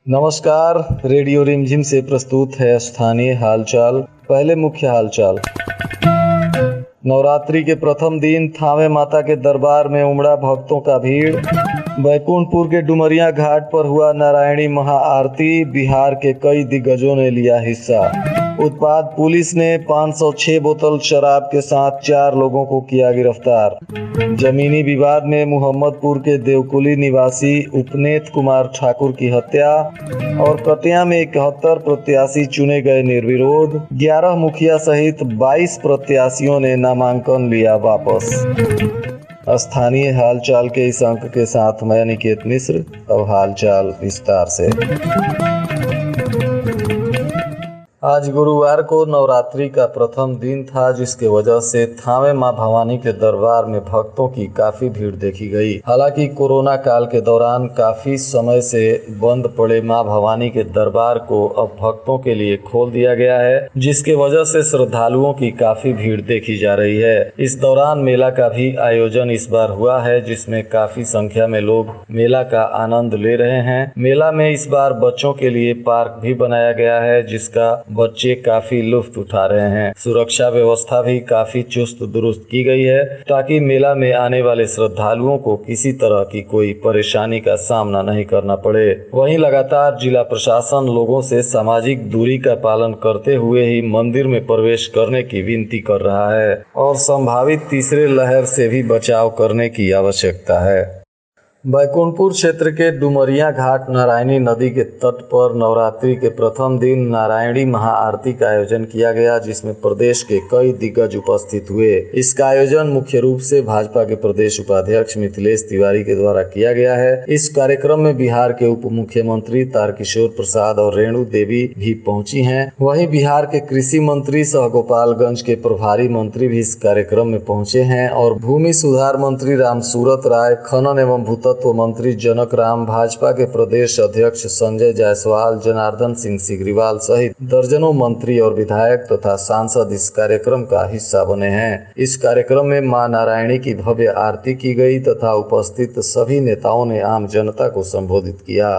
नमस्कार। रेडियो रिमझिम से प्रस्तुत है स्थानीय हालचाल। पहले मुख्य हालचाल। नवरात्रि के प्रथम दिन थावे माता के दरबार में उमड़ा भक्तों का भीड़। बैकुंठपुर के डुमरिया घाट पर हुआ नारायणी महाआरती। बिहार के कई दिग्गजों ने लिया हिस्सा। उत्पाद पुलिस ने 506 बोतल शराब के साथ 4 लोगों को किया गिरफ्तार। जमीनी विवाद में मोहम्मदपुर के देवकुली निवासी उपनेत कुमार ठाकुर की हत्या। और कटिया में 71 प्रत्याशी चुने गए निर्विरोध। 11 मुखिया सहित 22 प्रत्याशियों ने नामांकन लिया वापस। स्थानीय हालचाल के इस अंक के साथ मैं निकेत मिश्र। अब हालचाल विस्तार से। आज गुरुवार को नवरात्रि का प्रथम दिन था, जिसके वजह से थावे मां भवानी के दरबार में भक्तों की काफी भीड़ देखी गई। हालांकि कोरोना काल के दौरान काफी समय से बंद पड़े मां भवानी के दरबार को अब भक्तों के लिए खोल दिया गया है, जिसके वजह से श्रद्धालुओं की काफी भीड़ देखी जा रही है। इस दौरान मेला का भी आयोजन इस बार हुआ है, जिसमें काफी संख्या में लोग मेला का आनंद ले रहे हैं। मेला में इस बार बच्चों के लिए पार्क भी बनाया गया है, जिसका बच्चे काफी लुत्फ उठा रहे हैं। सुरक्षा व्यवस्था भी काफी चुस्त दुरुस्त की गई है, ताकि मेला में आने वाले श्रद्धालुओं को किसी तरह की कोई परेशानी का सामना नहीं करना पड़े। वहीं लगातार जिला प्रशासन लोगों से सामाजिक दूरी का पालन करते हुए ही मंदिर में प्रवेश करने की विनती कर रहा है और संभावित तीसरे लहर से भी बचाव करने की आवश्यकता है। बैकुंठपुर क्षेत्र के डुमरिया घाट नारायणी नदी के तट पर नवरात्रि के प्रथम दिन नारायणी महाआरती का आयोजन किया गया, जिसमें प्रदेश के कई दिग्गज उपस्थित हुए। इसका आयोजन मुख्य रूप से भाजपा के प्रदेश उपाध्यक्ष मिथिलेश तिवारी के द्वारा किया गया है। इस कार्यक्रम में बिहार के उप मुख्यमंत्री तारकिशोर प्रसाद और रेणु देवी भी पहुंची हैं। वहीं बिहार के कृषि मंत्री सह गोपालगंज के प्रभारी मंत्री भी इस कार्यक्रम में पहुंचे हैं और भूमि सुधार मंत्री रामसूरत राय, खनन एवं भूतत्व मंत्री जनक राम, भाजपा के प्रदेश अध्यक्ष संजय जायसवाल, जनार्दन सिंह सिग्रीवाल सहित दर्जनों मंत्री और विधायक तथा सांसद इस कार्यक्रम का हिस्सा बने हैं। इस कार्यक्रम में मां नारायणी की भव्य आरती की गई तथा उपस्थित सभी नेताओं ने आम जनता को संबोधित किया।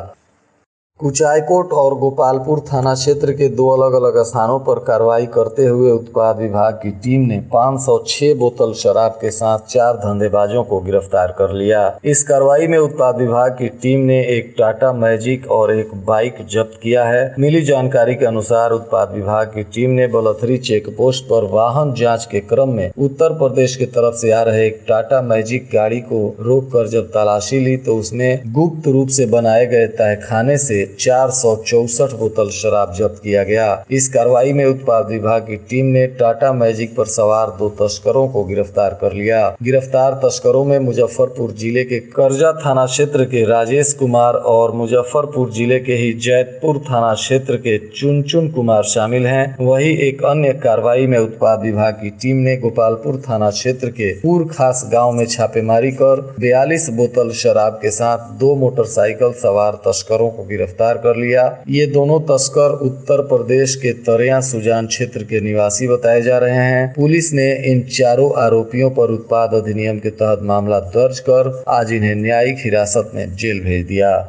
कुचायकोट और गोपालपुर थाना क्षेत्र के 2 अलग अलग स्थानों पर कार्रवाई करते हुए उत्पाद विभाग की टीम ने 506 बोतल शराब के साथ 4 धंधेबाजों को गिरफ्तार कर लिया। इस कार्रवाई में उत्पाद विभाग की टीम ने एक टाटा मैजिक और एक बाइक जब्त किया है। मिली जानकारी के अनुसार उत्पाद विभाग की टीम ने बलथरी चेक पोस्ट पर वाहन जाँच के क्रम में उत्तर प्रदेश की तरफ से आ रहे एक टाटा मैजिक गाड़ी को रोक कर जब तलाशी ली तो उसमें गुप्त रूप से बनाए गए तहखाने से 464 बोतल शराब जब्त किया गया। इस कार्रवाई में उत्पाद विभाग की टीम ने टाटा मैजिक पर सवार 2 तस्करों को गिरफ्तार कर लिया। गिरफ्तार तस्करों में मुजफ्फरपुर जिले के करजा थाना क्षेत्र के राजेश कुमार और मुजफ्फरपुर जिले के ही जैतपुर थाना क्षेत्र के चुनचुन कुमार शामिल हैं। वहीं एक अन्य कार्रवाई में उत्पाद विभाग की टीम ने गोपालपुर थाना क्षेत्र के पूर खास गाँव में छापेमारी कर 42 बोतल शराब के साथ 2 मोटरसाइकिल सवार तस्करों को गिरफ्तार कर लिया। ये दोनों तस्कर उत्तर प्रदेश के तरिया सुजान क्षेत्र के निवासी बताए जा रहे हैं। पुलिस ने इन चारों आरोपियों पर उत्पाद अधिनियम के तहत मामला दर्ज कर आज इन्हें न्यायिक हिरासत में जेल भेज दिया।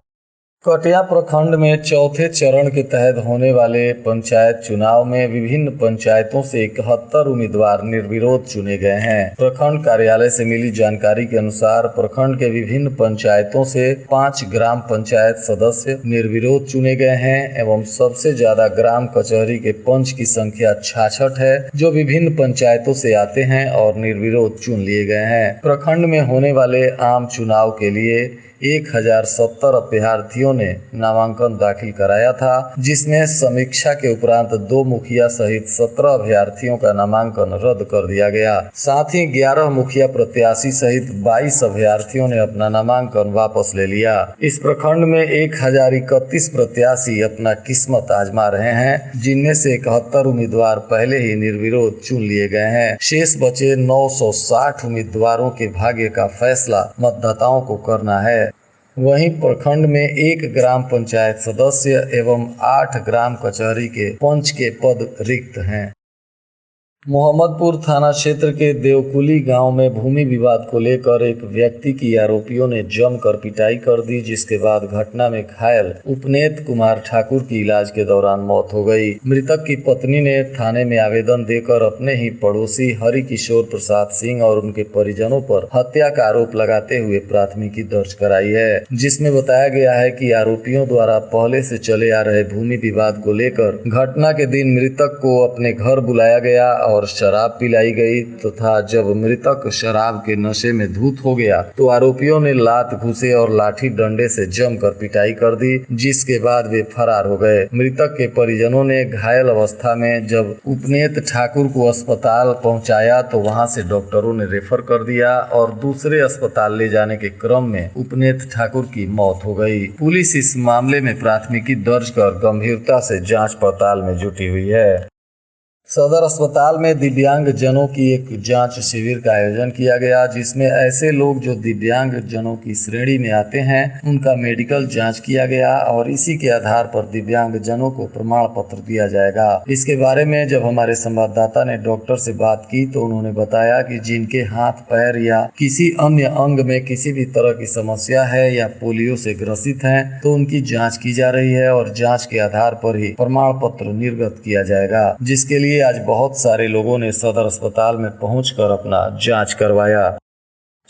कटिया प्रखंड में चौथे चरण के तहत होने वाले पंचायत चुनाव में विभिन्न पंचायतों से 71 उम्मीदवार निर्विरोध चुने गए हैं। प्रखंड कार्यालय से मिली जानकारी के अनुसार प्रखंड के विभिन्न पंचायतों से 5 ग्राम पंचायत सदस्य निर्विरोध चुने गए हैं एवं सबसे ज्यादा ग्राम कचहरी के पंच की संख्या 66 है, जो विभिन्न पंचायतों से आते हैं और निर्विरोध चुन लिए गए हैं। प्रखंड में होने वाले आम चुनाव के लिए 1070 अभ्यर्थियों ने नामांकन दाखिल कराया था, जिसमें समीक्षा के उपरांत 2 मुखिया सहित 17 अभ्यर्थियों का नामांकन रद्द कर दिया गया। साथ ही 11 मुखिया प्रत्याशी सहित 22 अभ्यर्थियों ने अपना नामांकन वापस ले लिया। इस प्रखंड में 1031 प्रत्याशी अपना किस्मत आजमा रहे हैं, जिनमें से 71 उम्मीदवार पहले ही निर्विरोध चुन लिए गए हैं। शेष बचे 960 उम्मीदवारों के भाग्य का फैसला मतदाताओं को करना है। वहीं प्रखंड में 1 ग्राम पंचायत सदस्य एवं 8 ग्राम कचहरी के पंच के पद रिक्त हैं। मोहम्मदपुर थाना क्षेत्र के देवकुली गांव में भूमि विवाद को लेकर एक व्यक्ति की आरोपियों ने जमकर पिटाई कर दी, जिसके बाद घटना में घायल उपनेत कुमार ठाकुर की इलाज के दौरान मौत हो गई। मृतक की पत्नी ने थाने में आवेदन देकर अपने ही पड़ोसी हरि किशोर प्रसाद सिंह और उनके परिजनों पर हत्या का आरोप लगाते हुए प्राथमिकी दर्ज कराई है, जिसमें बताया गया है कि आरोपियों द्वारा पहले से चले आ रहे भूमि विवाद को लेकर घटना के दिन मृतक को अपने घर बुलाया गया और शराब पिलाई गई तथा जब मृतक शराब के नशे में धुत हो गया तो आरोपियों ने लात घुसे और लाठी डंडे से जमकर पिटाई कर दी, जिसके बाद वे फरार हो गए। मृतक के परिजनों ने घायल अवस्था में जब उपनेत ठाकुर को अस्पताल पहुंचाया तो वहां से डॉक्टरों ने रेफर कर दिया और दूसरे अस्पताल ले जाने के क्रम में उपनेत ठाकुर की मौत हो गई। पुलिस इस मामले में प्राथमिकी दर्ज कर गंभीरता से जांच पड़ताल में जुटी हुई है। सदर अस्पताल में दिव्यांग जनों की एक जांच शिविर का आयोजन किया गया, जिसमें ऐसे लोग जो दिव्यांग जनों की श्रेणी में आते हैं उनका मेडिकल जांच किया गया और इसी के आधार पर दिव्यांग जनों को प्रमाण पत्र दिया जाएगा। इसके बारे में जब हमारे संवाददाता ने डॉक्टर से बात की तो उन्होंने बताया कि जिनके हाथ पैर या किसी अन्य अंग में किसी भी तरह की समस्या है या पोलियो से ग्रसित हैं तो उनकी जाँच की जा रही है और जाँच के आधार पर ही प्रमाण पत्र निर्गत किया जाएगा, जिसके लिए आज बहुत सारे लोगों ने सदर अस्पताल में पहुंचकर अपना जांच करवाया।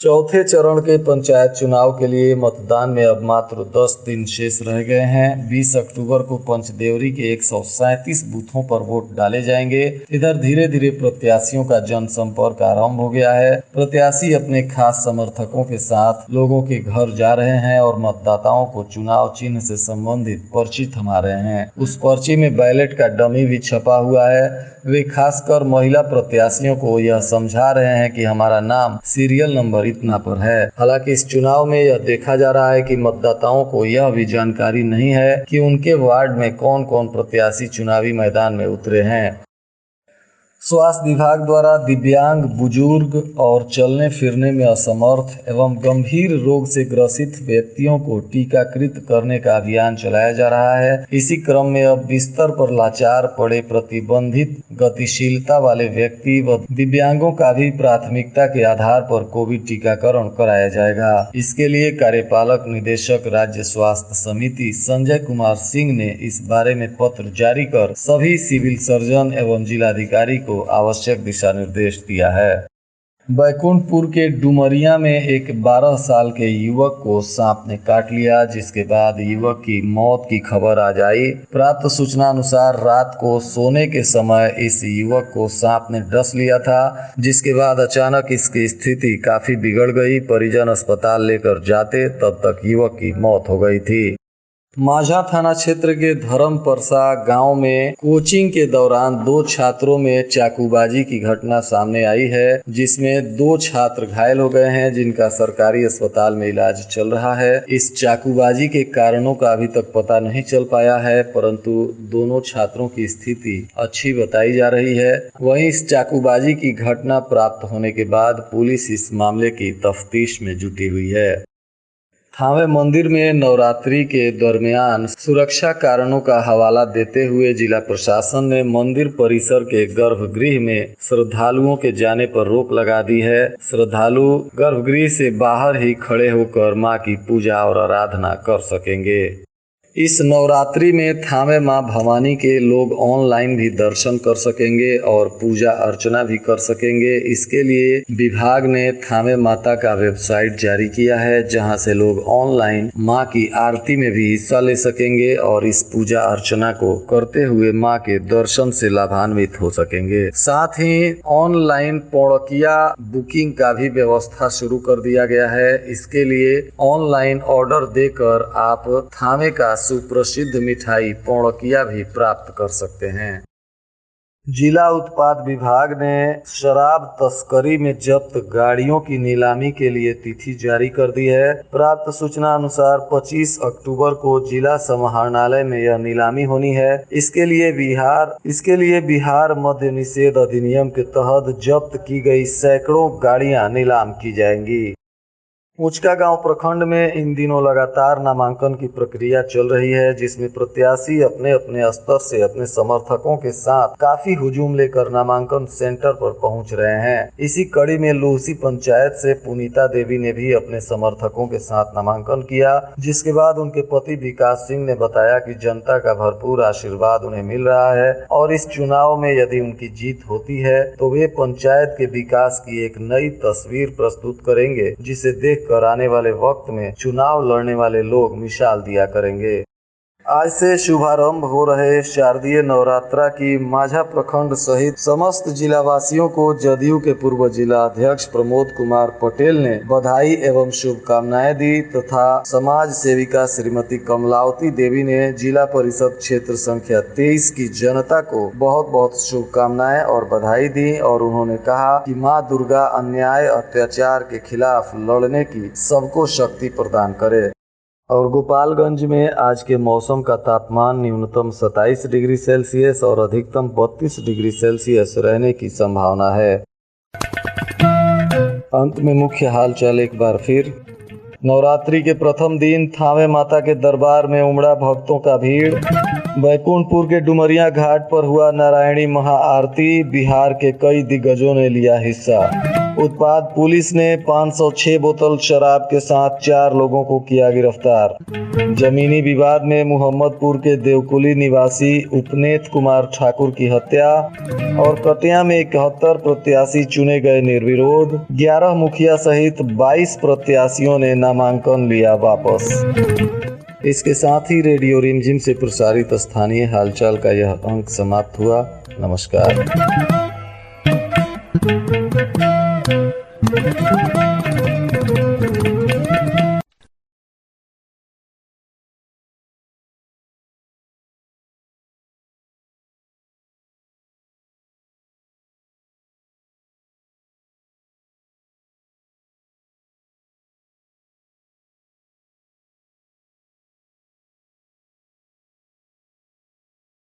चौथे चरण के पंचायत चुनाव के लिए मतदान में अब मात्र 10 दिन शेष रह गए हैं। 20 अक्टूबर को पंचदेवरी के 137 बूथों पर वोट डाले जाएंगे। इधर धीरे धीरे प्रत्याशियों का जनसंपर्क आरंभ हो गया है। प्रत्याशी अपने खास समर्थकों के साथ लोगों के घर जा रहे हैं और मतदाताओं को चुनाव चिन्ह से संबंधित पर्ची थमा रहे हैं। उस पर्ची में बैलेट का डमी भी छपा हुआ है। वे खासकर महिला प्रत्याशियों को यह समझा रहे हैं कि हमारा नाम सीरियल नंबर इतना पर है। हालांकि इस चुनाव में यह देखा जा रहा है कि मतदाताओं को यह भी जानकारी नहीं है कि उनके वार्ड में कौन कौन प्रत्याशी चुनावी मैदान में उतरे हैं। स्वास्थ्य विभाग द्वारा दिव्यांग, बुजुर्ग और चलने फिरने में असमर्थ एवं गंभीर रोग से ग्रसित व्यक्तियों को टीकाकृत करने का अभियान चलाया जा रहा है। इसी क्रम में अब बिस्तर पर लाचार पड़े प्रतिबंधित गतिशीलता वाले व्यक्ति व दिव्यांगों का भी प्राथमिकता के आधार पर कोविड टीकाकरण कराया जाएगा। इसके लिए कार्यपालक निदेशक राज्य स्वास्थ्य समिति संजय कुमार सिंह ने इस बारे में पत्र जारी कर सभी सिविल सर्जन एवं जिलाधिकारी को आवश्यक दिशा निर्देश दिया है। बैकुंठपुर के डुमरिया में एक 12 साल के युवक को सांप ने काट लिया, जिसके बाद युवक की मौत की खबर आज आई। प्राप्त सूचना अनुसार रात को सोने के समय इस युवक को सांप ने डस लिया था, जिसके बाद अचानक इसकी स्थिति काफी बिगड़ गई। परिजन अस्पताल लेकर जाते तब तक युवक की मौत हो गई थी। माझा थाना क्षेत्र के धर्म परसा गांव में कोचिंग के दौरान 2 छात्रों में चाकूबाजी की घटना सामने आई है, जिसमें 2 छात्र घायल हो गए हैं, जिनका सरकारी अस्पताल में इलाज चल रहा है। इस चाकूबाजी के कारणों का अभी तक पता नहीं चल पाया है, परंतु दोनों छात्रों की स्थिति अच्छी बताई जा रही है। वहीं इस चाकूबाजी की घटना प्राप्त होने के बाद पुलिस इस मामले की तफ्तीश में जुटी हुई है। थावे मंदिर में नवरात्रि के दरमियान सुरक्षा कारणों का हवाला देते हुए जिला प्रशासन ने मंदिर परिसर के गर्भगृह में श्रद्धालुओं के जाने पर रोक लगा दी है। श्रद्धालु गर्भगृह से बाहर ही खड़े होकर मां की पूजा और आराधना कर सकेंगे। इस नवरात्रि में थावे मां भवानी के लोग ऑनलाइन भी दर्शन कर सकेंगे और पूजा अर्चना भी कर सकेंगे। इसके लिए विभाग ने थावे माता का वेबसाइट जारी किया है, जहां से लोग ऑनलाइन मां की आरती में भी हिस्सा ले सकेंगे और इस पूजा अर्चना को करते हुए मां के दर्शन से लाभान्वित हो सकेंगे। साथ ही ऑनलाइन पौड़किया बुकिंग का भी व्यवस्था शुरू कर दिया गया है। इसके लिए ऑनलाइन ऑर्डर देकर आप थावे का सुप्रसिद्ध मिठाई पौड़किया भी प्राप्त कर सकते हैं। जिला उत्पाद विभाग ने शराब तस्करी में जब्त गाड़ियों की नीलामी के लिए तिथि जारी कर दी है। प्राप्त सूचना अनुसार 25 अक्टूबर को जिला समाहरणालय में यह नीलामी होनी है। इसके लिए बिहार मद्य निषेध अधिनियम के तहत जब्त की गई सैकड़ों गाड़ियां नीलाम की जाएंगी। ऊंचका गांव प्रखंड में इन दिनों लगातार नामांकन की प्रक्रिया चल रही है, जिसमें प्रत्याशी अपने अपने स्तर से अपने समर्थकों के साथ काफी हुजूम लेकर नामांकन सेंटर पर पहुंच रहे हैं। इसी कड़ी में लूसी पंचायत से पुनीता देवी ने भी अपने समर्थकों के साथ नामांकन किया, जिसके बाद उनके पति विकास सिंह ने बताया कि जनता का भरपूर आशीर्वाद उन्हें मिल रहा है और इस चुनाव में यदि उनकी जीत होती है तो वे पंचायत के विकास की एक नई तस्वीर प्रस्तुत करेंगे, जिसे देख कर आने वाले वक्त में चुनाव लड़ने वाले लोग मिसाल दिया करेंगे। आज से शुभारंभ हो रहे शारदीय नवरात्रा की माझा प्रखंड सहित समस्त जिलावासियों को जदयू के पूर्व जिला अध्यक्ष प्रमोद कुमार पटेल ने बधाई एवं शुभकामनाएं दी तथा समाज सेविका श्रीमती कमलावती देवी ने जिला परिषद क्षेत्र संख्या 23 की जनता को बहुत बहुत शुभकामनाएं और बधाई दी और उन्होंने कहा कि मां दुर्गा अन्याय अत्याचार के खिलाफ लड़ने की सबको शक्ति प्रदान करे। और गोपालगंज में आज के मौसम का तापमान न्यूनतम 27 डिग्री सेल्सियस और अधिकतम 32 डिग्री सेल्सियस रहने की संभावना है। अंत में मुख्य हालचाल एक बार फिर। नवरात्रि के प्रथम दिन थावे माता के दरबार में उमड़ा भक्तों का भीड़। बैकुंठपुर के डुमरिया घाट पर हुआ नारायणी महाआरती। बिहार के कई दिग्गजों ने लिया हिस्सा। उत्पाद पुलिस ने 506 बोतल शराब के साथ 4 लोगों को किया गिरफ्तार। जमीनी विवाद में मोहम्मदपुर के देवकुली निवासी उपनेत कुमार ठाकुर की हत्या। और कटिया में 71 प्रत्याशी चुने गए निर्विरोध। 11 मुखिया सहित 22 प्रत्याशियों ने नामांकन लिया वापस। इसके साथ ही रेडियो रिमझिम से प्रसारित स्थानीय हालचाल का यह अंक समाप्त हुआ। नमस्कार।